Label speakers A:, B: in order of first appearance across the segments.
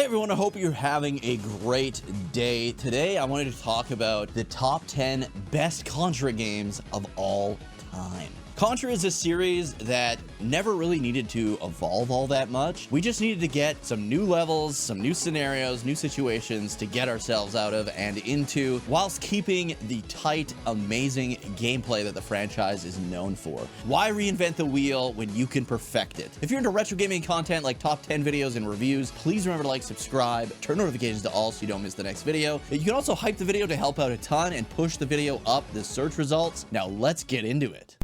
A: everyone, I hope you're having a great day. Today I wanted to talk about the top 10 best Contra games of all time. Contra is a series that never really needed to evolve all that much. We just needed to get some new levels, some new scenarios, new situations to get ourselves out of and into, whilst keeping the tight, amazing gameplay that the franchise is known for. Why reinvent the wheel when you can perfect it? If you're into retro gaming content like top 10 videos and reviews, please remember to like, subscribe, turn notifications to all so you don't miss the next video. You can also hype the video to help out a ton and push the video up the search results. Now let's get into it.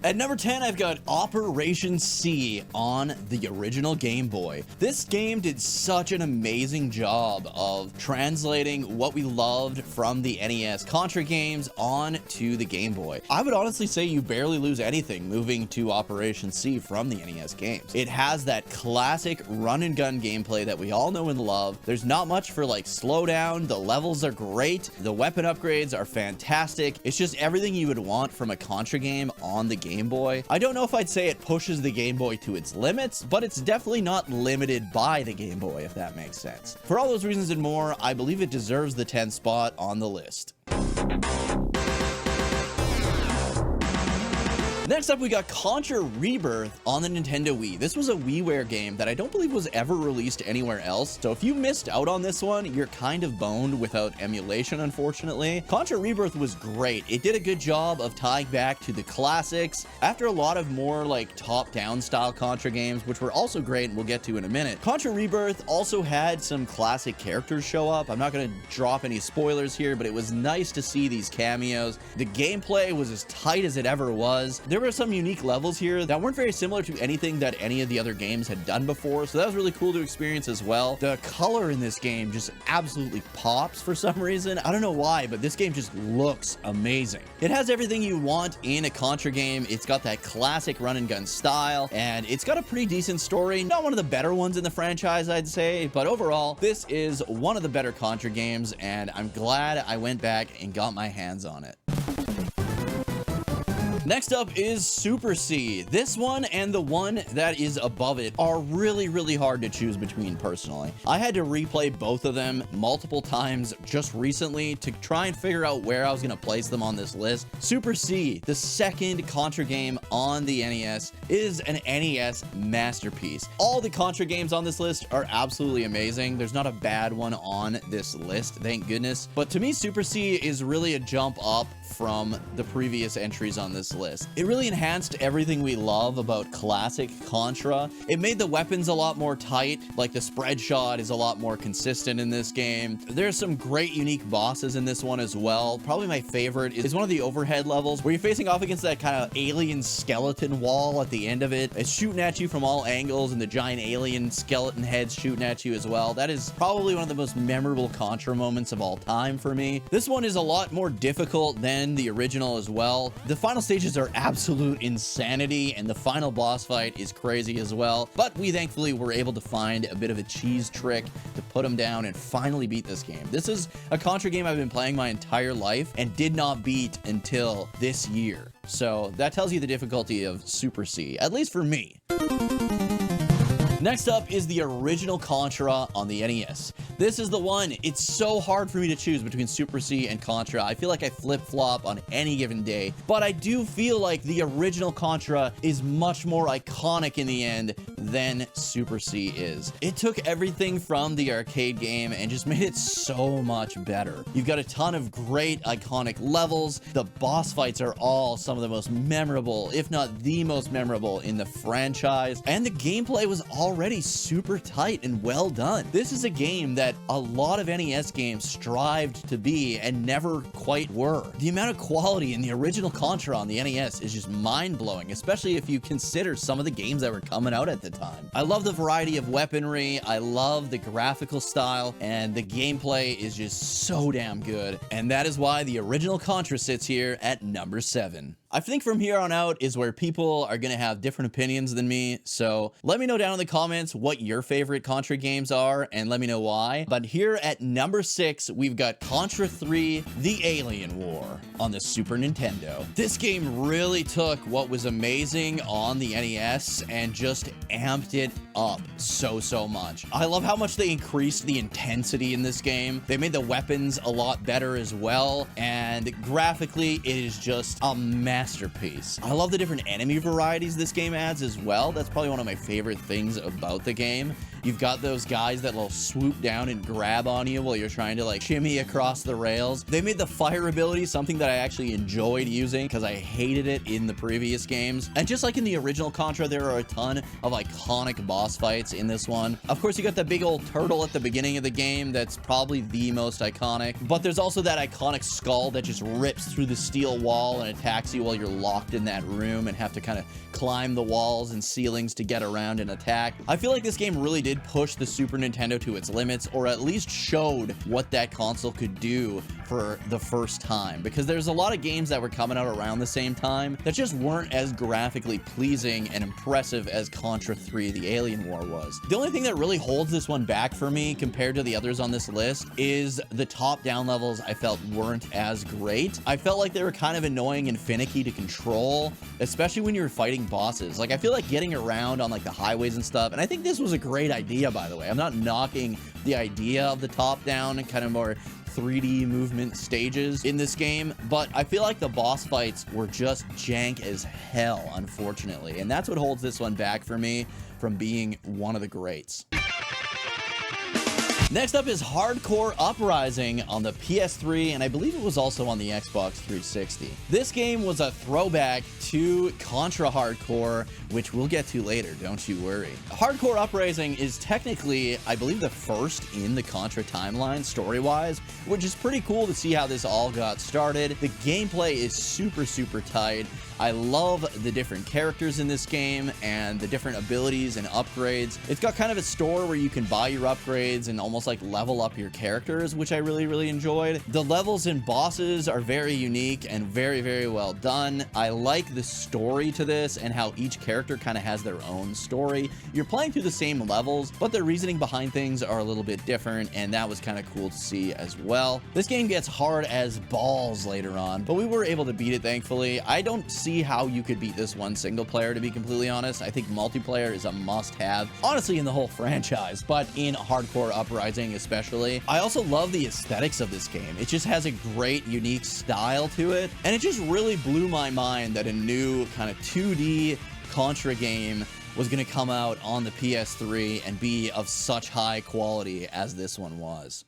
A: At number 10, I've got Operation C on the original Game Boy. This game did such an amazing job of translating what we loved from the NES Contra games on to the Game Boy. I would honestly say you barely lose anything moving to Operation C from the NES games. It has that classic run and gun gameplay that we all know and love. There's not much for like slowdown. The levels are great. The weapon upgrades are fantastic. It's just everything you would want from a Contra game on the Game Boy. I don't know if I'd say it pushes the Game Boy to its limits, but it's definitely not limited by the Game Boy, if that makes sense. For all those reasons and more, I believe it deserves the 10th spot on the list. Next up, we got Contra Rebirth on the Nintendo Wii. This was a WiiWare game that I don't believe was ever released anywhere else, so if you missed out on this one, you're kind of boned without emulation, unfortunately. Contra Rebirth was great. It did a good job of tying back to the classics. After a lot of more like top-down style Contra games, which were also great and we'll get to in a minute, Contra Rebirth also had some classic characters show up. I'm not going to drop any spoilers here, but it was nice to see these cameos. The gameplay was as tight as it ever was. There were some unique levels here that weren't very similar to anything that any of the other games had done before, so that was really cool to experience as well. The color in this game just absolutely pops for some reason. I don't know why, but this game just looks amazing. It has everything you want in a Contra game. It's got that classic run and gun style, and it's got a pretty decent story. Not one of the better ones in the franchise, I'd say, but overall, this is one of the better Contra games, and I'm glad I went back and got my hands on it. Next up is Super C. This one and the one that is above it are really hard to choose between personally. I had to replay both of them multiple times just recently to try and figure out where I was going to place them on this list. Super C, the second Contra game on the NES, is an NES masterpiece. All the Contra games on this list are absolutely amazing. There's not a bad one on this list, thank goodness. But to me, Super C is really a jump up from the previous entries on this list. It really enhanced everything we love about classic Contra. It made the weapons a lot more tight, like the spread shot is a lot more consistent in this game. There's some great unique bosses in this one as well. Probably my favorite is one of the overhead levels where you're facing off against that kind of alien skeleton wall at the end of it. It's shooting at you from all angles and the giant alien skeleton heads shooting at you as well. That is probably one of the most memorable Contra moments of all time for me. This one is a lot more difficult than the original as well. The final stages are absolute insanity, and the final boss fight is crazy as well, but we thankfully were able to find a bit of a cheese trick to put him down and finally beat this game. This is a Contra game I've been playing my entire life and did not beat until this year. So that tells you the difficulty of Super C, at least for me. Next up is the original Contra on the NES. This is the one. It's so hard for me to choose between Super C and Contra. I feel like I flip-flop on any given day, but I do feel like the original Contra is much more iconic in the end than Super C is. It took everything from the arcade game and just made it so much better. You've got a ton of great iconic levels. The boss fights are all some of the most memorable, if not the most memorable in the franchise, and the gameplay was already super tight and well done. This is a game that a lot of NES games strived to be and never quite were. The amount of quality in the original Contra on the NES is just mind-blowing, especially if you consider some of the games that were coming out at the time. I love the variety of weaponry, I love the graphical style, and the gameplay is just so damn good, and that is why the original Contra sits here at number 7. I think from here on out is where people are going to have different opinions than me. So let me know down in the comments what your favorite Contra games are and let me know why. But here at number 6, we've got Contra 3, The Alien War on the Super Nintendo. This game really took what was amazing on the NES and just amped it up so much. I love how much they increased the intensity in this game. They made the weapons a lot better as well. And graphically, it is just a masterpiece. I love the different enemy varieties this game adds as well. That's probably one of my favorite things about the game. You've got those guys that will swoop down and grab on you while you're trying to like shimmy across the rails. They made the fire ability something that I actually enjoyed using because I hated it in the previous games. And just like in the original Contra, there are a ton of iconic boss fights in this one. Of course, you got the big old turtle at the beginning of the game. That's probably the most iconic. But there's also that iconic skull that just rips through the steel wall and attacks you while you're locked in that room and have to kind of climb the walls and ceilings to get around and attack. I feel like this game really did push the Super Nintendo to its limits, or at least showed what that console could do for the first time, because there's a lot of games that were coming out around the same time that just weren't as graphically pleasing and impressive as Contra 3 The Alien War was. The only thing that really holds this one back for me compared to the others on this list is the top-down levels. I felt weren't as great. I felt like they were kind of annoying and finicky to control, especially when you were fighting bosses. Like, I feel like getting around on like the highways and stuff, and I think this was a great idea, by the way. I'm not knocking the idea of the top-down and kind of more 3D movement stages in this game, but I feel like the boss fights were just jank as hell, unfortunately, and that's what holds this one back for me from being one of the greats. Next up is Hardcore Uprising on the PS3, and I believe it was also on the Xbox 360. This game was a throwback to Contra Hardcore, which we'll get to later, don't you worry. Hardcore Uprising is technically, I believe, the first in the Contra timeline, story-wise, which is pretty cool to see how this all got started. The gameplay is super tight. I love the different characters in this game and the different abilities and upgrades. It's got kind of a store where you can buy your upgrades and almost like level up your characters, which I really enjoyed. The levels and bosses are very unique and very well done. I like the story to this and how each character kind of has their own story. You're playing through the same levels, but the reasoning behind things are a little bit different, and that was kind of cool to see as well. This game gets hard as balls later on, but we were able to beat it, thankfully. I don't see how you could beat this one single player, to be completely honest. I think multiplayer is a must-have, honestly, in the whole franchise, but in Hardcore Uprising especially. I also love the aesthetics of this game. It just has a great, unique style to it, and it just really blew my mind that a new kind of 2D Contra game was going to come out on the PS3 and be of such high quality as this one was.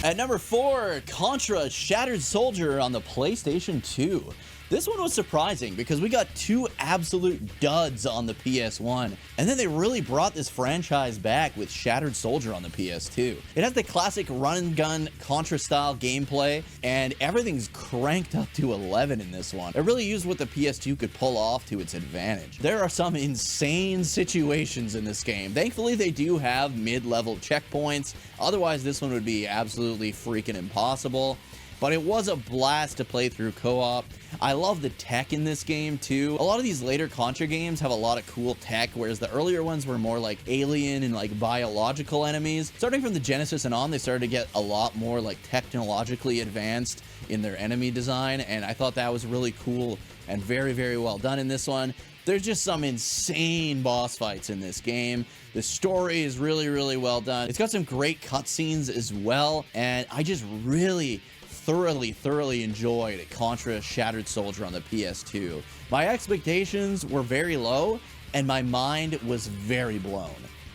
A: At number 4, Contra Shattered Soldier on the PlayStation 2. This one was surprising because we got two absolute duds on the PS1, and then they really brought this franchise back with Shattered Soldier on the PS2. It has the classic run-and-gun Contra-style gameplay, and everything's cranked up to 11 in this one. It really used what the PS2 could pull off to its advantage. There are some insane situations in this game. Thankfully, they do have mid-level checkpoints. Otherwise, this one would be absolutely freaking impossible. But it was a blast to play through co-op. I love the tech in this game too. A lot of these later Contra games have a lot of cool tech, whereas the earlier ones were more like alien and like biological enemies. Starting from the Genesis and on, they started to get a lot more like technologically advanced in their enemy design, and I thought that was really cool and very well done in this one. There's just some insane boss fights in this game. The story is really well done. It's got some great cutscenes as well, and I just really thoroughly enjoyed Contra Shattered Soldier on the PS2. My expectations were very low, and my mind was very blown.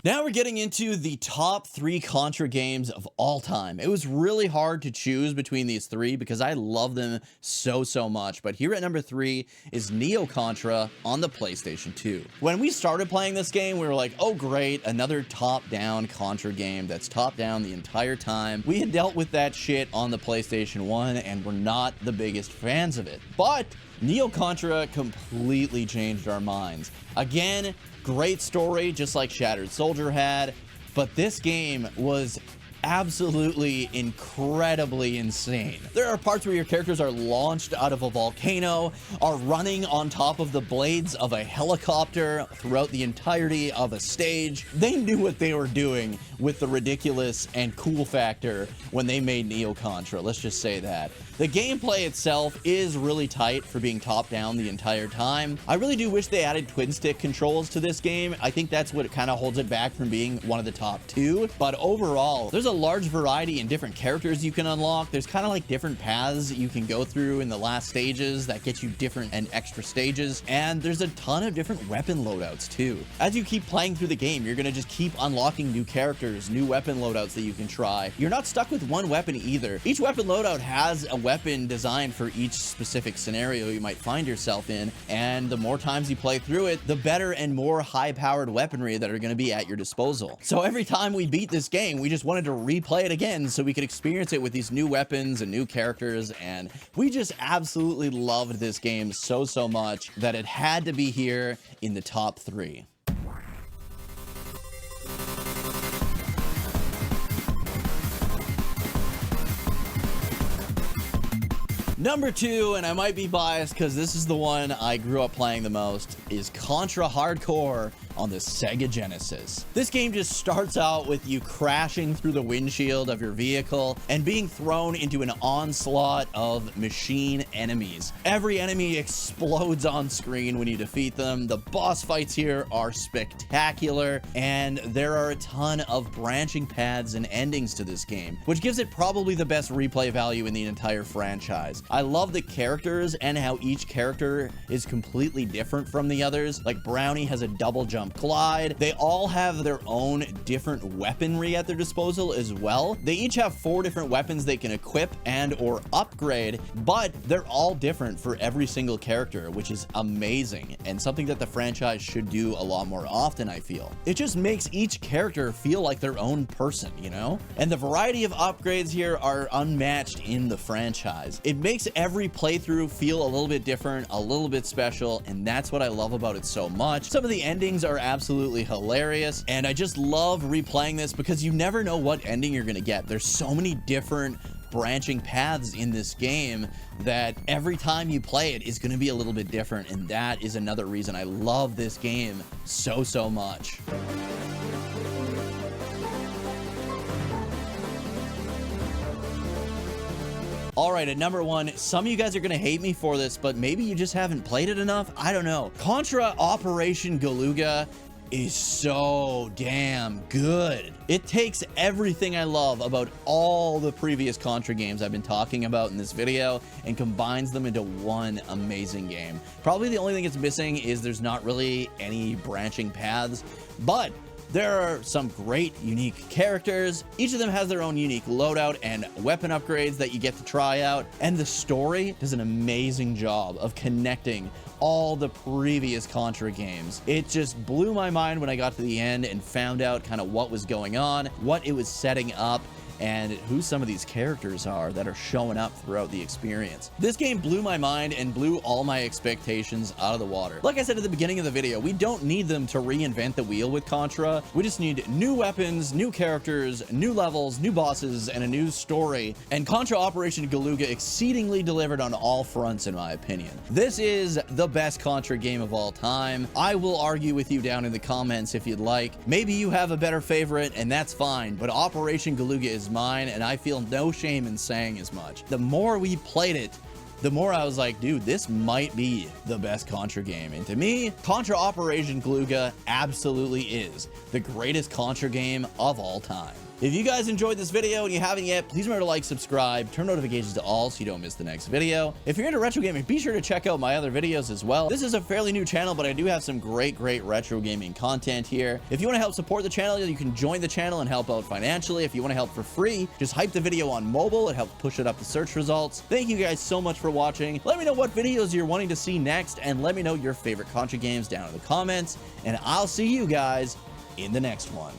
A: Now we're getting into the top 3 Contra games of all time. It was really hard to choose between these 3 because I love them so much, but here at number 3 is Neo Contra on the PlayStation 2. When we started playing this game, we were like, oh great, another top-down Contra game that's top-down the entire time. We had dealt with that shit on the PlayStation 1 and we're not the biggest fans of it. But Neo Contra completely changed our minds. Again, great story, just like Shattered Soldier had, but this game was absolutely incredibly insane. There are parts where your characters are launched out of a volcano, are running on top of the blades of a helicopter throughout the entirety of a stage. They knew what they were doing with the ridiculous and cool factor when they made Neo Contra, let's just say that. The gameplay itself is really tight for being top-down the entire time. I really do wish they added twin-stick controls to this game. I think that's what kind of holds it back from being one of the top 2. But overall, there's a large variety in different characters you can unlock. There's kind of like different paths you can go through in the last stages that get you different and extra stages. And there's a ton of different weapon loadouts too. As you keep playing through the game, you're going to just keep unlocking new characters, new weapon loadouts that you can try. You're not stuck with one weapon either. Each weapon loadout has a weapon designed for each specific scenario you might find yourself in, and the more times you play through it, the better and more high-powered weaponry that are going to be at your disposal. So every time we beat this game, we just wanted to replay it again so we could experience it with these new weapons and new characters, and we just absolutely loved this game so much that it had to be here in the top 3. Number 2, and I might be biased because this is the one I grew up playing the most, is Contra Hardcore on the Sega Genesis. This game just starts out with you crashing through the windshield of your vehicle and being thrown into an onslaught of machine enemies. Every enemy explodes on screen when you defeat them. The boss fights here are spectacular, and there are a ton of branching paths and endings to this game, which gives it probably the best replay value in the entire franchise. I love the characters and how each character is completely different from the others. Like Brownie has a double jump glide. They all have their own different weaponry at their disposal as well. They each have 4 different weapons they can equip and or upgrade, but they're all different for every single character, which is amazing and something that the franchise should do a lot more often, I feel. It just makes each character feel like their own person, you know? And the variety of upgrades here are unmatched in the franchise. It makes every playthrough feel a little bit different, a little bit special, and that's what I love about it so much. Some of the endings are absolutely hilarious, and I just love replaying this because you never know what ending you're gonna get. There's so many different branching paths in this game that every time you play it is going to be a little bit different, and that is another reason I love this game so much. All right, at number 1, some of you guys are gonna hate me for this, but maybe you just haven't played it enough. I don't know. Contra Operation Galuga is so damn good. It takes everything I love about all the previous Contra games I've been talking about in this video and combines them into one amazing game. Probably the only thing it's missing is there's not really any branching paths, but there are some great unique characters. Each of them has their own unique loadout and weapon upgrades that you get to try out. And the story does an amazing job of connecting all the previous Contra games. It just blew my mind when I got to the end and found out kind of what was going on, what it was setting up, and who some of these characters are that are showing up throughout the experience. This game blew my mind and blew all my expectations out of the water. Like I said at the beginning of the video, we don't need them to reinvent the wheel with Contra. We just need new weapons, new characters, new levels, new bosses, and a new story. And Contra Operation Galuga exceedingly delivered on all fronts, in my opinion. This is the best Contra game of all time. I will argue with you down in the comments if you'd like. Maybe you have a better favorite, and that's fine, but Operation Galuga is mine, and I feel no shame in saying as much. The more we played it, the more I was like, dude, this might be the best Contra game. And to me, Contra Operation Galuga absolutely is the greatest Contra game of all time. If you guys enjoyed this video and you haven't yet, please remember to like, subscribe, turn notifications to all so you don't miss the next video. If you're into retro gaming, be sure to check out my other videos as well. This is a fairly new channel, but I do have some great retro gaming content here. If you want to help support the channel, you can join the channel and help out financially. If you want to help for free, just hype the video on mobile. It helps push it up the search results. Thank you guys so much for watching. Let me know what videos you're wanting to see next, and let me know your favorite Contra games down in the comments, and I'll see you guys in the next one.